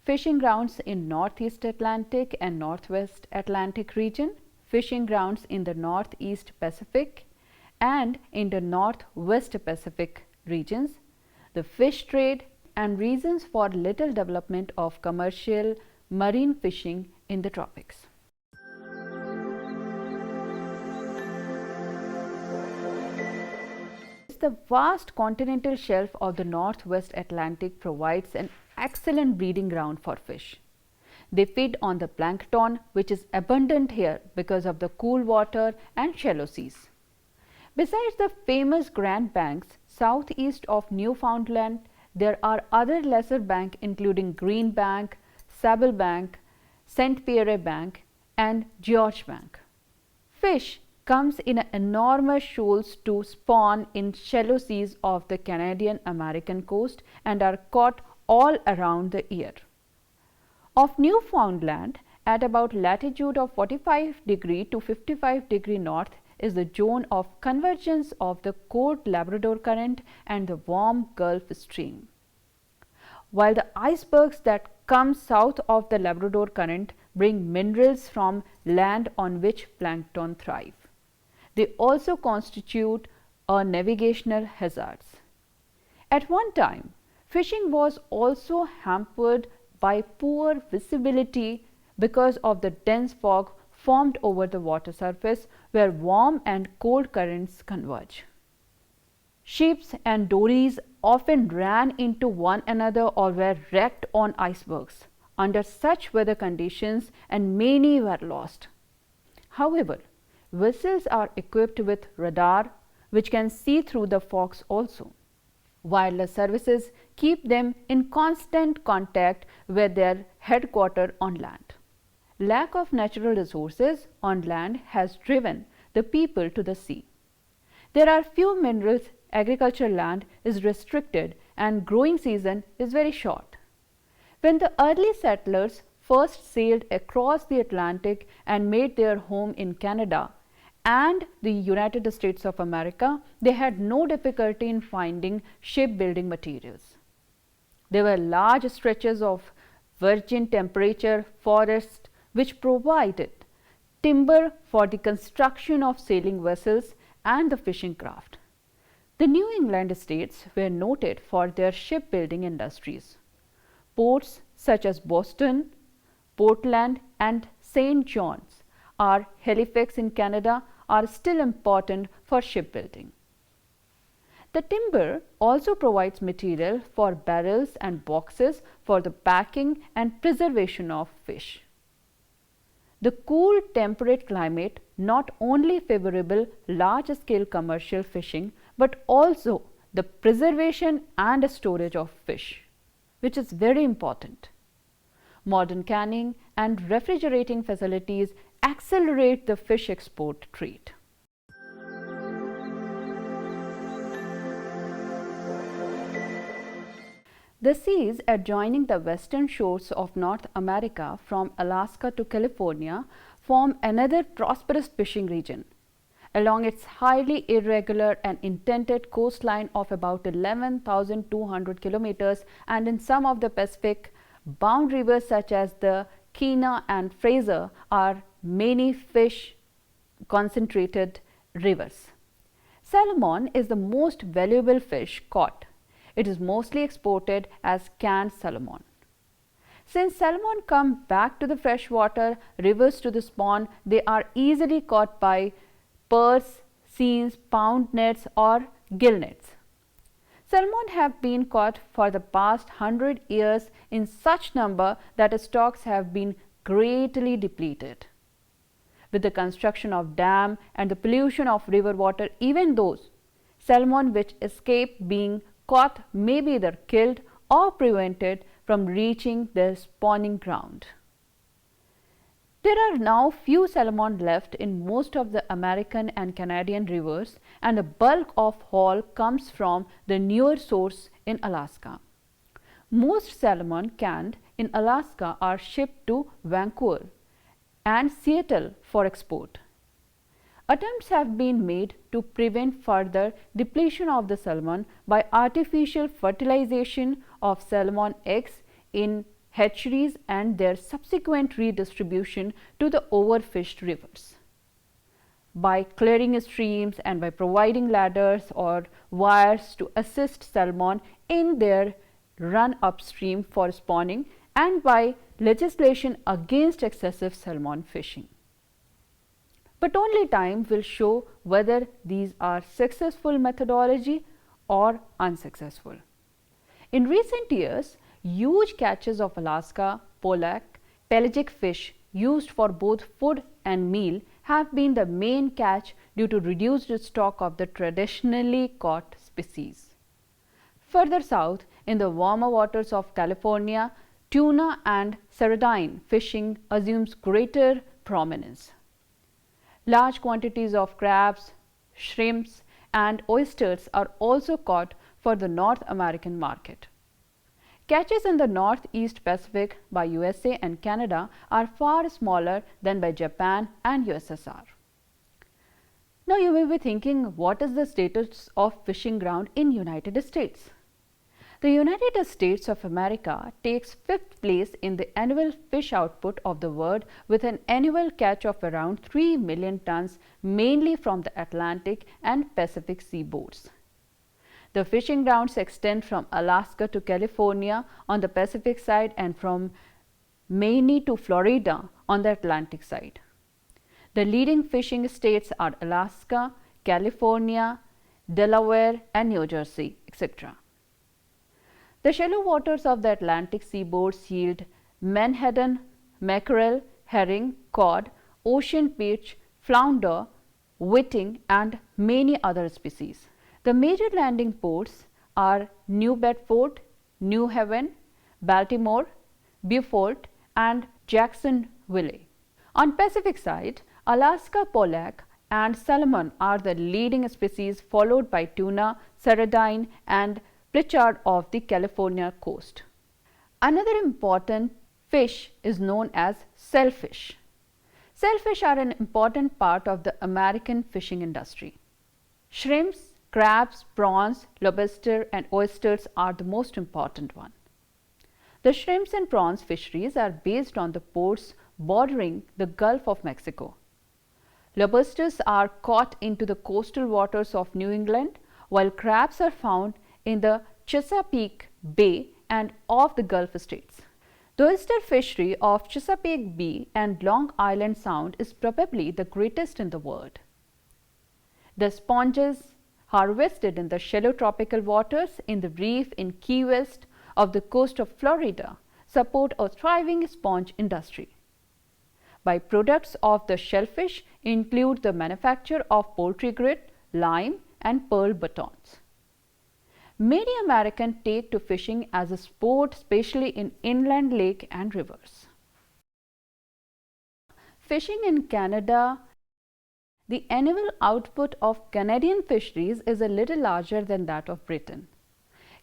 fishing grounds in Northeast Atlantic and Northwest Atlantic region, fishing grounds in the Northeast Pacific and in the Northwest Pacific regions, the fish trade and reasons for little development of commercial marine fishing in the tropics. The vast continental shelf of the Northwest Atlantic provides an excellent breeding ground for fish. They feed on the plankton, which is abundant here because of the cool water and shallow seas. Besides the famous Grand Banks southeast of Newfoundland, there are other lesser banks including Green Bank, Sable Bank, St. Pierre Bank and George Bank. Fish comes in enormous shoals to spawn in shallow seas of the Canadian American coast and are caught all around the year. Of Newfoundland, at about latitude of 45° to 55° north is the zone of convergence of the cold Labrador Current and the warm Gulf Stream. While the icebergs that come south of the Labrador Current bring minerals from land on which plankton thrive. They also constitute a navigational hazard. At one time, fishing was also hampered by poor visibility because of the dense fog formed over the water surface where warm and cold currents converge. Ships and dories often ran into one another or were wrecked on icebergs under such weather conditions, and many were lost. However, vessels are equipped with radar which can see through the fogs also. Wireless services keep them in constant contact with their headquarters on land. Lack of natural resources on land has driven the people to the sea. There are few minerals, agricultural land is restricted and growing season is very short. When the early settlers first sailed across the Atlantic and made their home in Canada and the United States of America, they had no difficulty in finding shipbuilding materials. There were large stretches of virgin temperature forest which provided timber for the construction of sailing vessels and the fishing craft. The New England states were noted for their shipbuilding industries. Ports such as Boston, Portland and St. John's or Halifax in Canada are still important for shipbuilding. The timber also provides material for barrels and boxes for the packing and preservation of fish. The cool temperate climate not only favorable large-scale commercial fishing but also the preservation and storage of fish, which is very important. Modern canning and refrigerating facilities accelerate the fish export trade. The seas adjoining the western shores of North America from Alaska to California form another prosperous fishing region. Along its highly irregular and indented coastline of about 11,200 kilometers and in some of the Pacific, bound rivers such as the Keena and Fraser are many fish concentrated rivers. Salmon is the most valuable fish caught. It is mostly exported as canned salmon. Since salmon come back to the freshwater rivers to the spawn, they are easily caught by purse, seines, pound nets or gill nets. Salmon have been caught for the past 100 years in such number that stocks have been greatly depleted. With the construction of dam and the pollution of river water, even those salmon which escape being caught may be either killed or prevented from reaching their spawning ground. There are now few salmon left in most of the American and Canadian rivers, and the bulk of haul comes from the newer source in Alaska. Most salmon canned in Alaska are shipped to Vancouver and Seattle for export. Attempts have been made to prevent further depletion of the salmon by artificial fertilization of salmon eggs in hatcheries and their subsequent redistribution to the overfished rivers. By clearing streams and by providing ladders or wires to assist salmon in their run upstream for spawning, and by legislation against excessive salmon fishing. But only time will show whether these are successful methodology or unsuccessful. In recent years, huge catches of Alaska pollock, pelagic fish used for both food and meal have been the main catch due to reduced stock of the traditionally caught species. Further south, in the warmer waters of California, tuna and sardine fishing assumes greater prominence. Large quantities of crabs, shrimps, and oysters are also caught for the North American market. Catches in the Northeast Pacific by USA and Canada are far smaller than by Japan and USSR. Now you may be thinking, what is the status of fishing ground in United States? The United States of America takes 5th place in the annual fish output of the world with an annual catch of around 3 million tons, mainly from the Atlantic and Pacific seaboards. The fishing grounds extend from Alaska to California on the Pacific side and from Maine to Florida on the Atlantic side. The leading fishing states are Alaska, California, Delaware, and New Jersey, etc. The shallow waters of the Atlantic seaboards yield menhaden, mackerel, herring, cod, ocean perch, flounder, whiting, and many other species. The major landing ports are New Bedford, New Haven, Baltimore, Beaufort, and Jacksonville. On Pacific side, Alaska pollock and salmon are the leading species, followed by tuna, sardine, and plicard of the California coast. Another important fish is known as shellfish. Shellfish are an important part of the American fishing industry. Shrimps, crabs, prawns, lobster, and oysters are the most important one. The shrimps and prawns fisheries are based on the ports bordering the Gulf of Mexico. Lobsters are caught into the coastal waters of New England, while crabs are found in the Chesapeake Bay and off the Gulf states. The oyster fishery of Chesapeake Bay and Long Island Sound is probably the greatest in the world. The sponges harvested in the shallow tropical waters in the reef in Key West of the coast of Florida support a thriving sponge industry. Byproducts of the shellfish include the manufacture of poultry grit, lime, and pearl buttons. Many Americans take to fishing as a sport, especially in inland lake and rivers. Fishing in Canada. The annual output of Canadian fisheries is a little larger than that of Britain.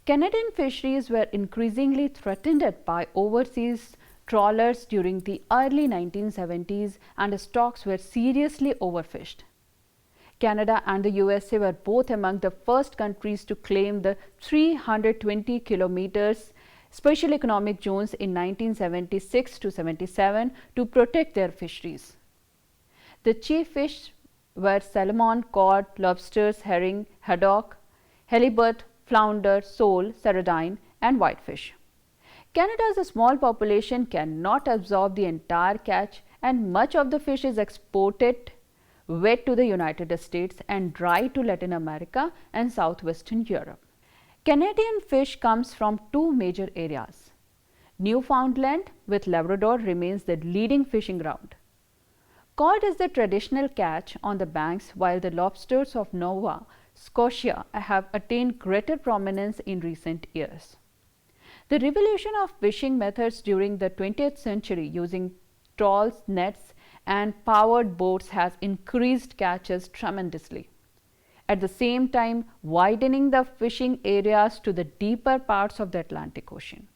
Canadian fisheries were increasingly threatened by overseas trawlers during the early 1970s, and stocks were seriously overfished. Canada and the USA were both among the first countries to claim the 320 kilometers special economic zones in 1976 to 77 to protect their fisheries. The chief fish were salmon, cod, lobsters, herring, haddock, halibut, flounder, sole, sardine, and whitefish. Canada's small population cannot absorb the entire catch, and much of the fish is exported wet to the United States and dry to Latin America and southwestern Europe. Canadian fish comes from two major areas. Newfoundland with Labrador remains the leading fishing ground. Cod is the traditional catch on the banks, while the lobsters of Nova Scotia have attained greater prominence in recent years. The revolution of fishing methods during the 20th century using trawls, nets, and powered boats has increased catches tremendously. At the same time, widening the fishing areas to the deeper parts of the Atlantic Ocean.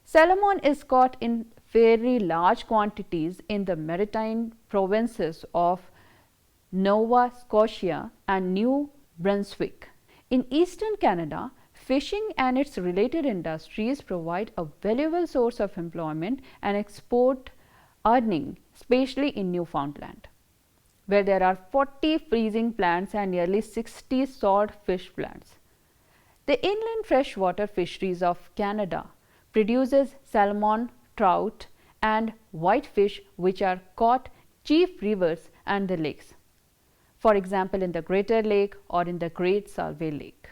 Salmon is caught in very large quantities in the maritime provinces of Nova Scotia and New Brunswick. In eastern Canada, Fishing and its related industries provide a valuable source of employment and export earning, especially in Newfoundland, where there are 40 freezing plants and nearly 60 salt fish plants. The inland freshwater fisheries of Canada produces salmon, trout, and whitefish, which are caught chief rivers and the lakes, for example in the Greater Lake or in the Great Salway Lake.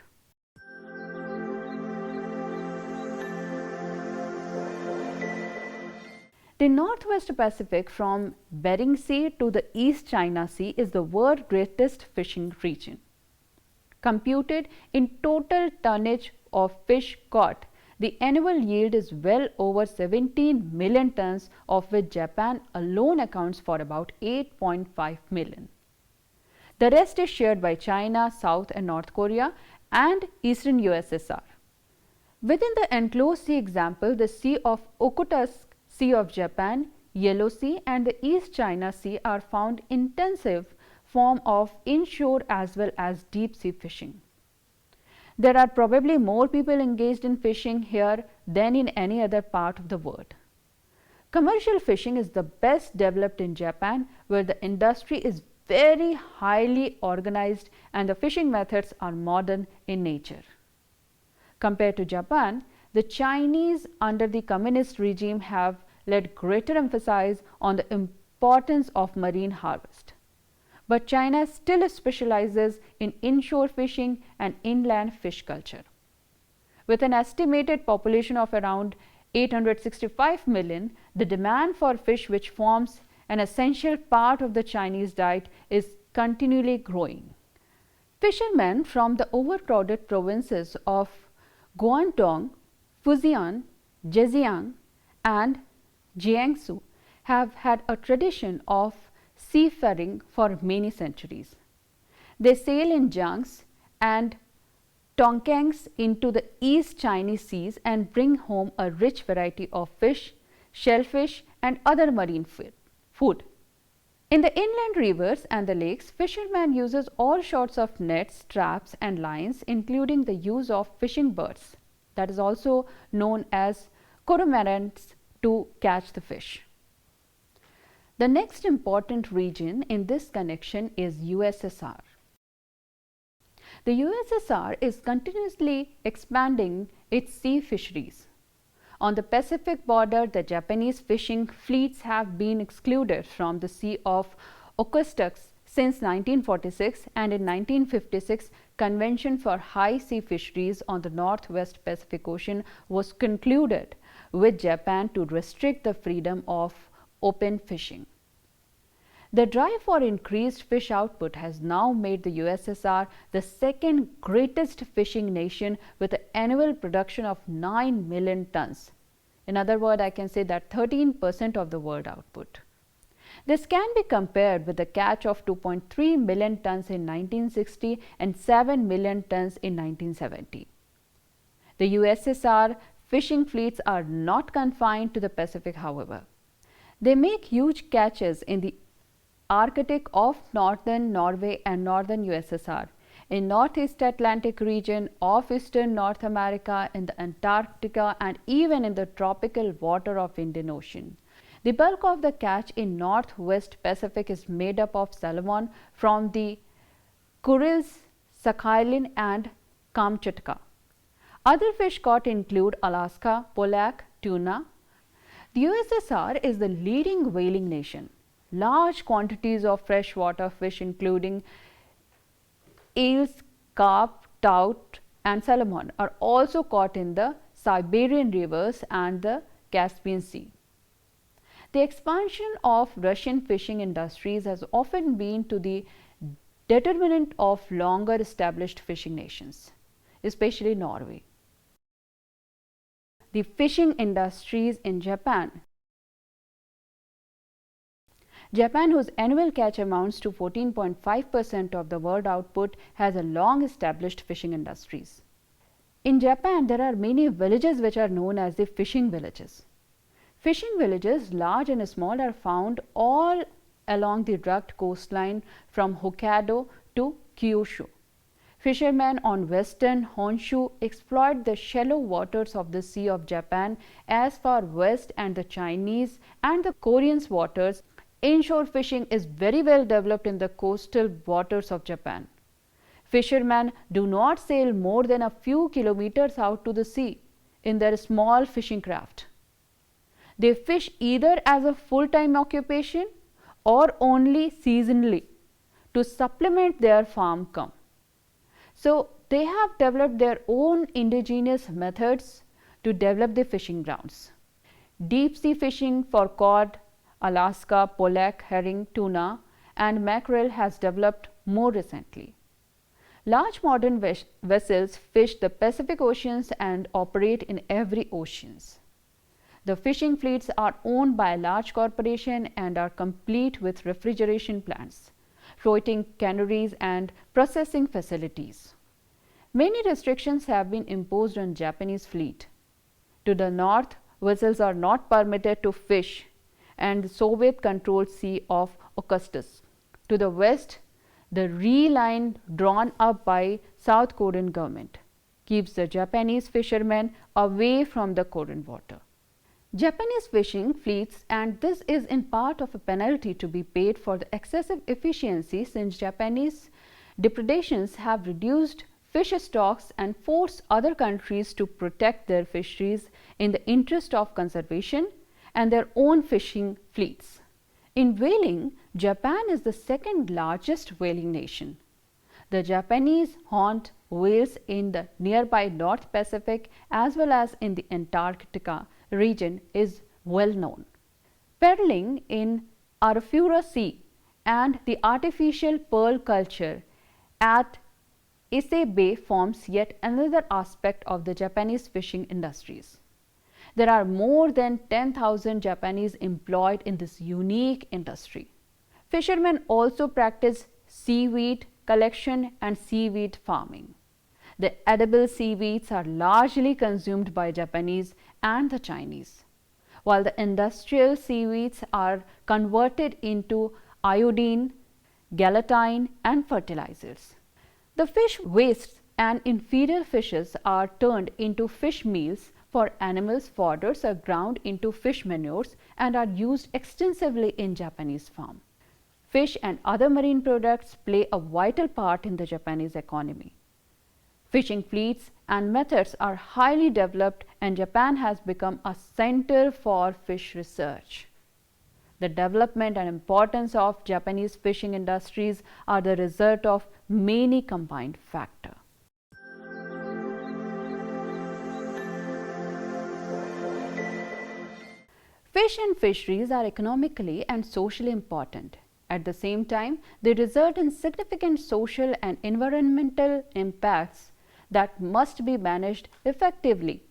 The Northwest Pacific from Bering Sea to the East China Sea is the world's greatest fishing region. Computed in total tonnage of fish caught, the annual yield is well over 17 million tons, of which Japan alone accounts for about 8.5 million. The rest is shared by China, South and North Korea, and Eastern USSR. Within the enclosed sea example, the Sea of Okhotsk, Sea of Japan, Yellow Sea and the East China Sea are found intensive form of inshore as well as deep sea fishing. There are probably more people engaged in fishing here than in any other part of the world. Commercial fishing is the best developed in Japan, where the industry is very highly organized and the fishing methods are modern in nature. Compared to Japan, the Chinese under the communist regime have laid greater emphasis on the importance of marine harvest. But China still specializes in inshore fishing and inland fish culture. With an estimated population of around 865 million, the demand for fish, which forms an essential part of the Chinese diet, is continually growing. Fishermen from the overcrowded provinces of Guangdong, Fujian, Zhejiang and Jiangsu have had a tradition of seafaring for many centuries. They sail in junks and tongkangs into the East Chinese seas and bring home a rich variety of fish, shellfish and other marine food. In the inland rivers and the lakes, fishermen uses all sorts of nets, traps and lines, including the use of fishing birds, that is also known as cormorants, to catch the fish. The next important region in this connection is USSR. The USSR is continuously expanding its sea fisheries. On the Pacific border, the Japanese fishing fleets have been excluded from the Sea of Okhotsk since 1946, and in 1956, Convention for High Sea Fisheries on the Northwest Pacific Ocean was concluded with Japan to restrict the freedom of open fishing. The drive for increased fish output has now made the USSR the second greatest fishing nation with an annual production of 9 million tons. In other words, I can say that 13% of the world output. This can be compared with the catch of 2.3 million tons in 1960 and 7 million tons in 1970. The USSR fishing fleets are not confined to the Pacific, however. They make huge catches in the Arctic of northern Norway and northern USSR, in Northeast Atlantic region of Eastern North America, in the Antarctica and even in the tropical water of Indian Ocean. The bulk of the catch in Northwest Pacific is made up of salmon from the Kurils, Sakhalin and Kamchatka. Other fish caught include Alaska, pollock, tuna. The USSR is the leading whaling nation. Large quantities of freshwater fish including eels, carp, trout and salmon are also caught in the Siberian rivers and the Caspian Sea. The expansion of Russian fishing industries has often been to the detriment of longer established fishing nations, especially Norway. The fishing industries in Japan. Japan, whose annual catch amounts to 14.5% of the world output, has a long established fishing industries. In Japan, there are many villages which are known as the fishing villages. Fishing villages, large and small, are found all along the rugged coastline from Hokkaido to Kyushu. Fishermen on western Honshu exploit the shallow waters of the Sea of Japan as far west, and the Chinese and the Koreans' waters. Inshore fishing is very well developed in the coastal waters of Japan. Fishermen do not sail more than a few kilometers out to the sea in their small fishing craft. They fish either as a full-time occupation or only seasonally to supplement their farm income. So, they have developed their own indigenous methods to develop the fishing grounds. Deep sea fishing for cod, Alaska, pollock, herring, tuna and mackerel has developed more recently. Large modern vessels fish the Pacific Oceans and operate in every oceans. The fishing fleets are owned by a large corporation and are complete with refrigeration plants, floating canneries and processing facilities. Many restrictions have been imposed on Japanese fleet. To the north, vessels are not permitted to fish and the Soviet-controlled Sea of Okhotsk. To the west, the Ri line drawn up by South Korean government keeps the Japanese fishermen away from the Korean water. Japanese fishing fleets, and this is in part of a penalty to be paid for the excessive efficiency, since Japanese depredations have reduced fish stocks and forced other countries to protect their fisheries in the interest of conservation and their own fishing fleets. In whaling, Japan is the second largest whaling nation. The Japanese hunt whales in the nearby North Pacific as well as in the Antarctica region is well known. Paddling in 𝗪𝗏 Sea and the artificial pearl culture at Ise Bay forms yet another aspect of the Japanese fishing industries. There are more than 10,000 Japanese employed in this unique industry. Fishermen also practice seaweed collection and seaweed farming. The edible seaweeds are largely consumed by Japanese and the Chinese, while the industrial seaweeds are converted into iodine, gelatin and fertilizers. The fish wastes and inferior fishes are turned into fish meals for animals. Fodders are ground into fish manures and are used extensively in Japanese farm. Fish and other marine products play a vital part in the Japanese economy. Fishing fleets and methods are highly developed, and Japan has become a center for fish research. The development and importance of Japanese fishing industries are the result of many combined factors. Fish and fisheries are economically and socially important. At the same time, they result in significant social and environmental impacts that must be managed effectively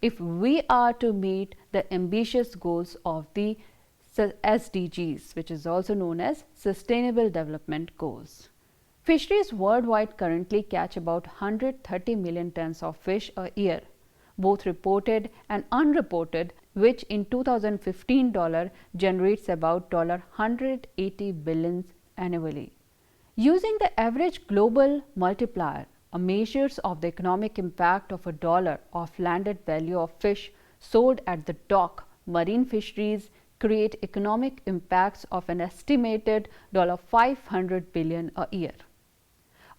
if we are to meet the ambitious goals of the SDGs, which is also known as Sustainable Development Goals. Fisheries worldwide currently catch about 130 million tons of fish a year, both reported and unreported, which in 2015 generates about $180 billion annually. Using the average global multiplier, a measure of the economic impact of $1 of landed value of fish sold at the dock, marine fisheries create economic impacts of an estimated $500 billion a year.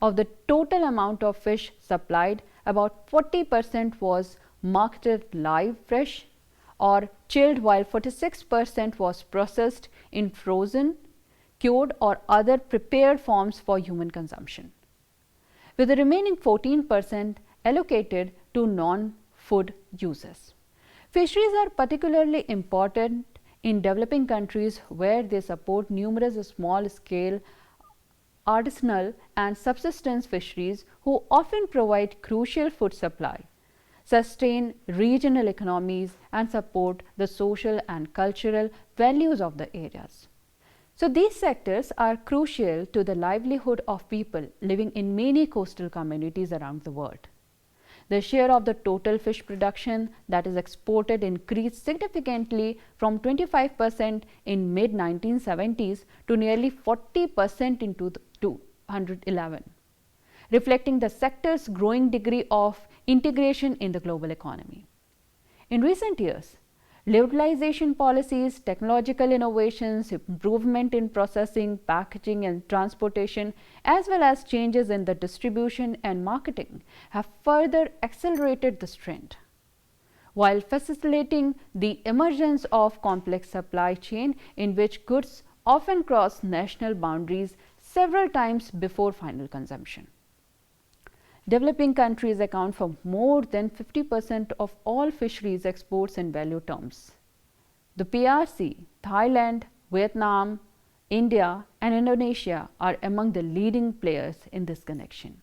Of the total amount of fish supplied, about 40% was marketed live fresh or chilled, while 46% was processed in frozen, cured or other prepared forms for human consumption, with the remaining 14% allocated to non-food uses. Fisheries are particularly important in developing countries where they support numerous small-scale artisanal and subsistence fisheries who often provide crucial food supply, sustain regional economies and support the social and cultural values of the areas. So, these sectors are crucial to the livelihood of people living in many coastal communities around the world. The share of the total fish production that is exported increased significantly from 25% in mid-1970s to nearly 40% in 2011. reflecting the sector's growing degree of integration in the global economy. In recent years, liberalization policies, technological innovations, improvement in processing, packaging and transportation, as well as changes in the distribution and marketing have further accelerated this trend, while facilitating the emergence of complex supply chain in which goods often cross national boundaries several times before final consumption. Developing countries account for more than 50% of all fisheries exports in value terms. The PRC, Thailand, Vietnam, India and Indonesia are among the leading players in this connection.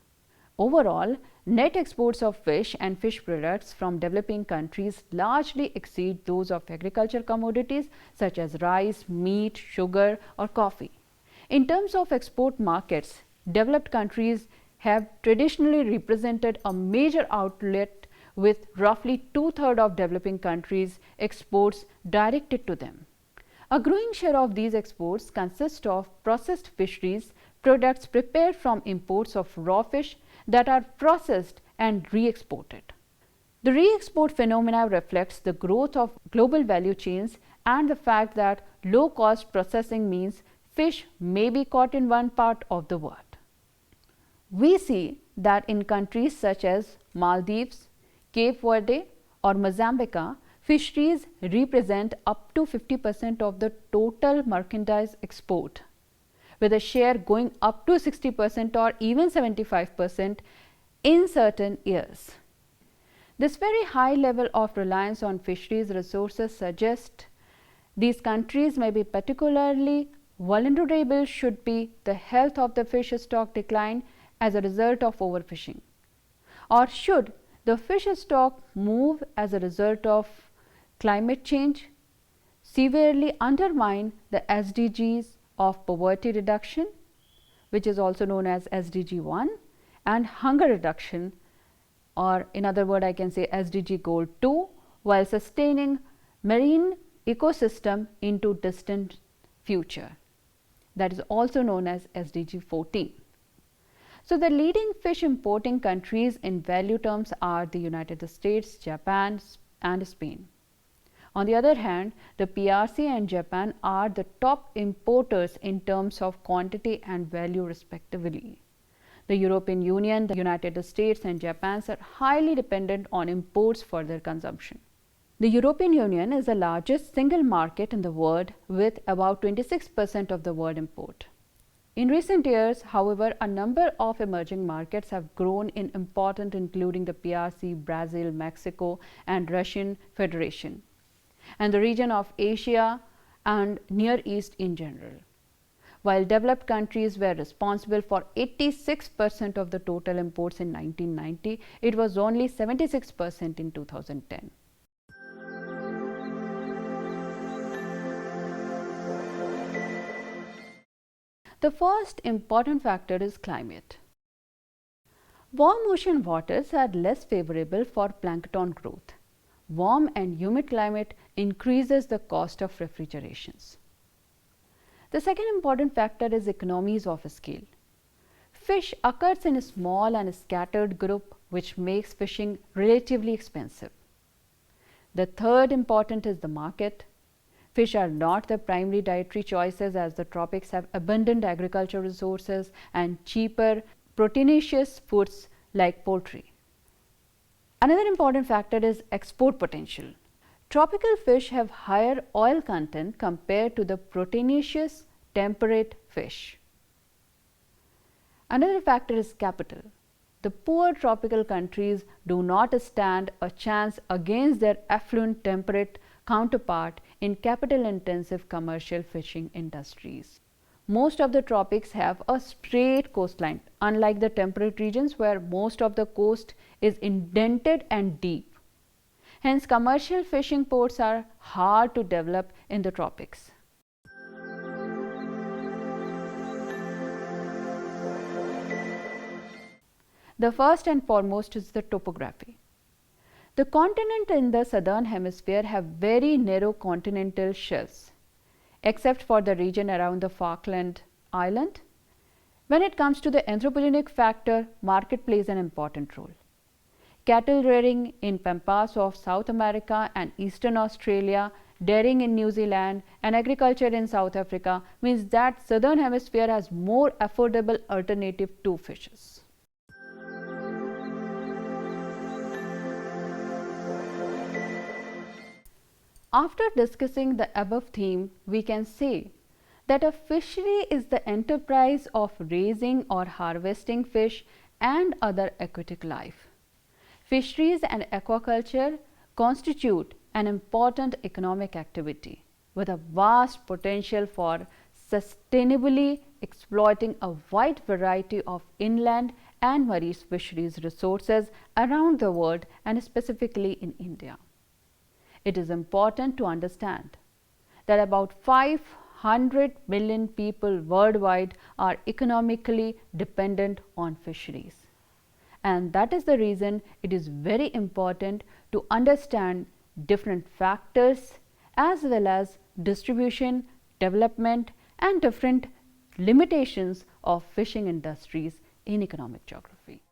Overall, net exports of fish and fish products from developing countries largely exceed those of agricultural commodities such as rice, meat, sugar or coffee. In terms of export markets, developed countries have traditionally represented a major outlet, with roughly 2/3 of developing countries' exports directed to them. A growing share of these exports consist of processed fisheries, products prepared from imports of raw fish that are processed and re-exported. The re-export phenomena reflects the growth of global value chains and the fact that low-cost processing means fish may be caught in one part of the world. We see that in countries such as Maldives, Cape Verde or Mozambique, fisheries represent up to 50% of the total merchandise export, with a share going up to 60% or even 75% in certain years. This very high level of reliance on fisheries resources suggests these countries may be particularly vulnerable should the health of the fish stock decline as a result of overfishing, or should the fish stock move as a result of climate change, severely undermine the SDGs of poverty reduction, which is also known as SDG 1, and hunger reduction, or in other words I can say SDG goal 2, while sustaining marine ecosystem into distant future, that is also known as SDG 14. So, the leading fish importing countries in value terms are the United States, Japan and Spain. On the other hand, the PRC and Japan are the top importers in terms of quantity and value respectively. The European Union, the United States and Japan are highly dependent on imports for their consumption. The European Union is the largest single market in the world with about 26% of the world import. In recent years, however, a number of emerging markets have grown in importance, including the PRC, Brazil, Mexico and Russian Federation, and the region of Asia and Near East in general. While developed countries were responsible for 86% of the total imports in 1990, it was only 76% in 2010. The first important factor is climate. Warm ocean waters are less favorable for plankton growth. Warm and humid climate increases the cost of refrigerations. The second important factor is economies of scale. Fish occurs in a small and scattered group, which makes fishing relatively expensive. The third important is the market. Fish are not the primary dietary choices, as the tropics have abundant agricultural resources and cheaper proteinaceous foods like poultry. Another important factor is export potential. Tropical fish have higher oil content compared to the proteinaceous temperate fish. Another factor is capital. The poor tropical countries do not stand a chance against their affluent temperate counterpart in capital-intensive commercial fishing industries. Most of the tropics have a straight coastline, unlike the temperate regions where most of the coast is indented and deep. Hence, commercial fishing ports are hard to develop in the tropics. The first and foremost is the topography. The continents in the southern hemisphere have very narrow continental shelves. Except for the region around the Falkland Island, When it comes to the anthropogenic factor, market plays an important role. Cattle rearing in pampas of South America and Eastern Australia, dairying in New Zealand, and agriculture in South Africa means that Southern Hemisphere has more affordable alternative to fishes. After discussing the above theme, we can say that a fishery is the enterprise of raising or harvesting fish and other aquatic life. Fisheries and aquaculture constitute an important economic activity with a vast potential for sustainably exploiting a wide variety of inland and marine fisheries resources around the world and specifically in India. It is important to understand that about 500 million people worldwide are economically dependent on fisheries. And that is the reason it is very important to understand different factors as well as distribution, development and different limitations of fishing industries in economic geography.